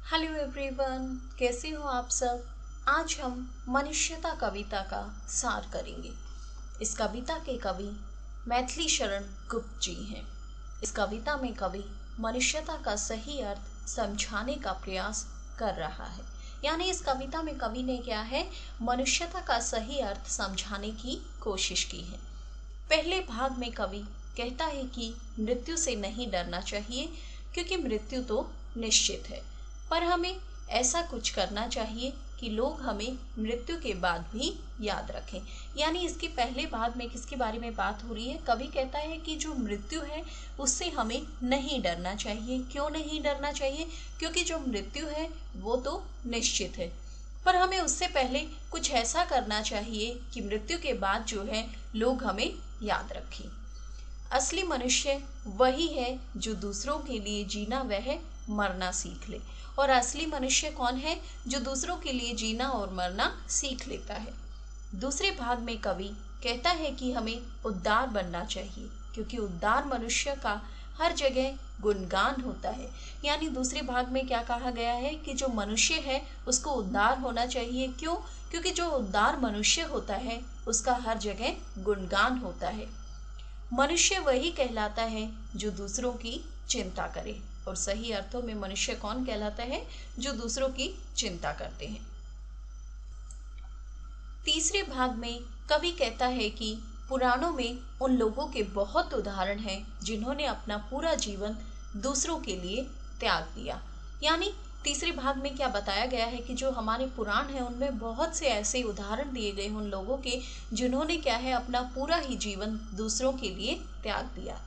Hello everyone, कैसे हो आप सब। आज हम मनुष्यता कविता का सार करेंगे। इस कविता के कवि मैथिली शरण गुप्त जी हैं। इस कविता में कवि मनुष्यता का सही अर्थ समझाने का प्रयास कर रहा है। यानी इस कविता में कवि ने क्या है, मनुष्यता का सही अर्थ समझाने की कोशिश की है। पहले भाग में कवि कहता है कि मृत्यु से नहीं डरना चाहिए क्योंकि मृत्यु तो निश्चित है, पर हमें ऐसा कुछ करना चाहिए कि लोग हमें मृत्यु के बाद भी याद रखें। यानी इसके पहले भाग में किसके बारे में बात हो रही है, कवि कहता है कि जो मृत्यु है उससे हमें नहीं डरना चाहिए। क्यों नहीं डरना चाहिए? क्योंकि जो मृत्यु है वो तो निश्चित है, पर हमें उससे पहले कुछ ऐसा करना चाहिए कि मृत्यु के बाद जो है लोग हमें याद रखें। असली मनुष्य वही है जो दूसरों के लिए जीना वह मरना सीख ले। और असली मनुष्य कौन है? जो दूसरों के लिए जीना और मरना सीख लेता है। दूसरे भाग में कवि कहता है कि हमें उदार बनना चाहिए क्योंकि उदार मनुष्य का हर जगह गुणगान होता है। यानी दूसरे भाग में क्या कहा गया है कि जो मनुष्य है उसको उदार होना चाहिए। क्यों? क्योंकि जो उदार मनुष्य होता है उसका हर जगह गुणगान होता है। मनुष्य वही कहलाता है जो दूसरों की चिंता करे। और सही अर्थों में मनुष्य कौन कहलाता है? जो दूसरों की चिंता करते हैं। तीसरे भाग में कवि कहता है कि पुराणों में उन लोगों के बहुत उदाहरण हैं जिन्होंने अपना पूरा जीवन दूसरों के लिए त्याग दिया। यानी तीसरे भाग में क्या बताया गया है कि जो हमारे पुराण हैं उनमें बहुत से ऐसे उदाहरण दिए गए उन लोगों के जिन्होंने क्या है अपना पूरा ही जीवन दूसरों के लिए त्याग दिया,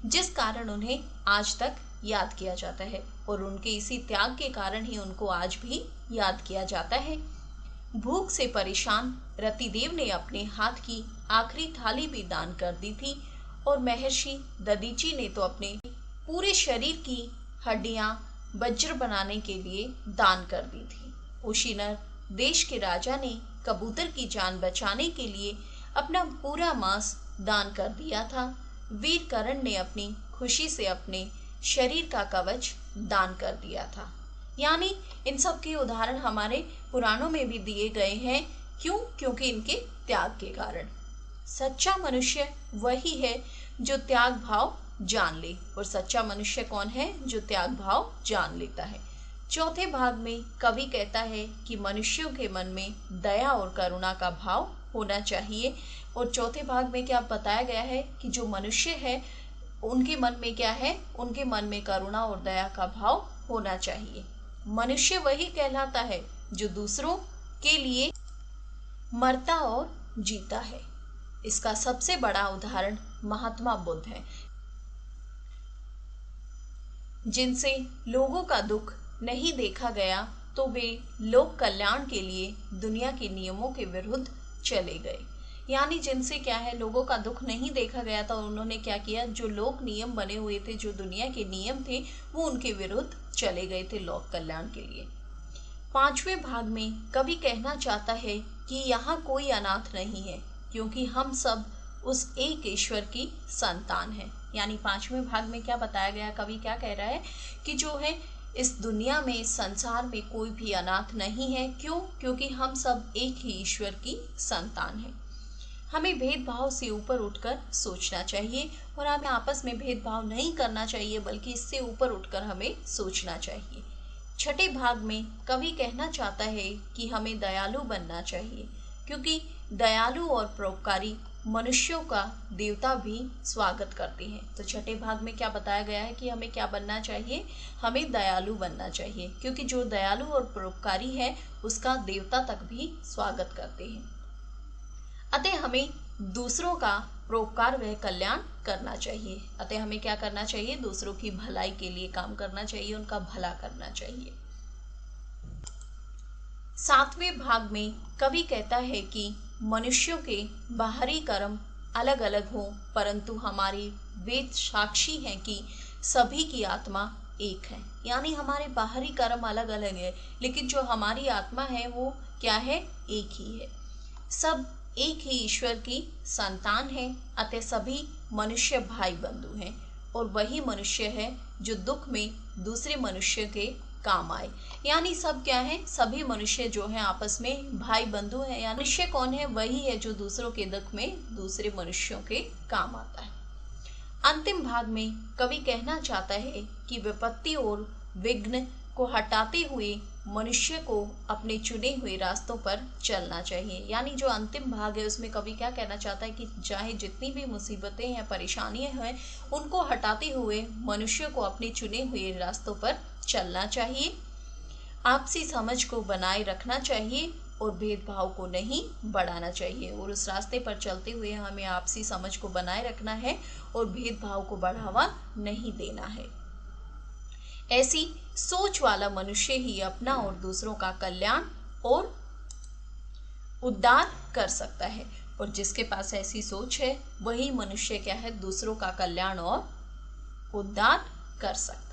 जिस कारण उन्हें आज तक याद किया जाता है। और उनके इसी त्याग के कारण ही उनको आज भी याद किया जाता है। भूख से परेशान रतिदेव ने अपने हाथ की आखिरी थाली भी दान कर दी थी और महर्षि दधीची ने तो अपने पूरे शरीर की हड्डियां वज्र बनाने के लिए दान कर दी थी। उशीनर देश के राजा ने कबूतर की जान बचाने के लिए अपना पूरा मांस दान कर दिया था। वीर करण ने अपनी खुशी से अपने शरीर का कवच दान कर दिया था। यानी इन सब के उदाहरण हमारे पुराणों में भी दिए गए हैं। क्यों? क्योंकि इनके त्याग के कारण। सच्चा मनुष्य वही है जो त्याग भाव जान ले। और सच्चा मनुष्य कौन है? जो त्याग भाव जान लेता है। चौथे भाग में कवि कहता है कि मनुष्यों के मन में दया और करुणा का भाव होना चाहिए। और चौथे भाग में क्या बताया गया है कि जो मनुष्य है उनके मन में क्या है? उनके मन में करुणा और दया का भाव होना चाहिए। मनुष्य वही कहलाता है जो दूसरों के लिए मरता और जीता है। इसका सबसे बड़ा उदाहरण महात्मा बुद्ध है, जिनसे लोगों का दुख नहीं देखा गया तो वे लोक कल्याण के लिए दुनिया के नियमों के विरुद्ध चले गए। यानी जिनसे क्या है, लोगों का दुख नहीं देखा गया था, उन्होंने क्या किया, जो लोक नियम बने हुए थे, जो दुनिया के नियम थे, वो उनके विरुद्ध चले गए थे लोक कल्याण के लिए। पांचवें भाग में कवि कहना चाहता है कि यहाँ कोई अनाथ नहीं है क्योंकि हम सब उस एक ईश्वर की संतान हैं। यानी पांचवें भाग में क्या बताया गया, कवि क्या कह रहा है कि जो है इस दुनिया में, इस संसार में कोई भी अनाथ नहीं है। क्यों? क्योंकि हम सब एक ही ईश्वर की संतान हैं। हमें भेदभाव से ऊपर उठकर सोचना चाहिए और हमें आपस में भेदभाव नहीं करना चाहिए, बल्कि इससे ऊपर उठकर हमें सोचना चाहिए। छठे भाग में कवि कहना चाहता है कि हमें दयालु बनना चाहिए क्योंकि दयालु और परोपकारी मनुष्यों का देवता भी स्वागत करते हैं। तो छठे भाग में क्या बताया गया है कि हमें क्या बनना चाहिए? हमें दयालु बनना चाहिए क्योंकि जो दयालु और परोपकारी है उसका देवता तक भी स्वागत करते हैं। अतः हमें दूसरों का परोपकार व कल्याण करना चाहिए। अतः हमें क्या करना चाहिए? दूसरों की भलाई के लिए काम करना चाहिए, उनका भला करना चाहिए। सातवें भाग में कवि कहता है कि मनुष्यों के बाहरी कर्म अलग अलग हों, परंतु हमारे वेद साक्षी हैं कि सभी की आत्मा एक है। यानी हमारे बाहरी कर्म अलग अलग है, लेकिन जो हमारी आत्मा है वो क्या है? एक ही है। सब एक ही ईश्वर की संतान है। अतः सभी मनुष्य भाई बंधु हैं और वही मनुष्य है जो दुख में दूसरे मनुष्य के काम आए। यानी सब क्या है, सभी मनुष्य जो है आपस में भाई बंधु है। यानी मनुष्य कौन है, वही है जो दूसरों के दुख में दूसरे मनुष्यों के काम आता है। अंतिम भाग में कवि कहना चाहता है कि विपत्ति और विघ्न को हटाते हुए मनुष्य को अपने चुने हुए रास्तों पर चलना चाहिए। यानी जो अंतिम भाग है उसमें कवि क्या कहना चाहता है कि चाहे जितनी भी मुसीबतें या परेशानियां हैं उनको हटाते हुए मनुष्य को अपने चुने हुए रास्तों पर चलना चाहिए, आपसी समझ को बनाए रखना चाहिए और भेदभाव को नहीं बढ़ाना चाहिए। और उस रास्ते पर चलते हुए हमें आपसी समझ को बनाए रखना है और भेदभाव को बढ़ावा नहीं देना है। ऐसी सोच वाला मनुष्य ही अपना और दूसरों का कल्याण और उद्धार कर सकता है। और जिसके पास ऐसी सोच है वही मनुष्य क्या है, दूसरों का कल्याण और उद्धार कर सकता है।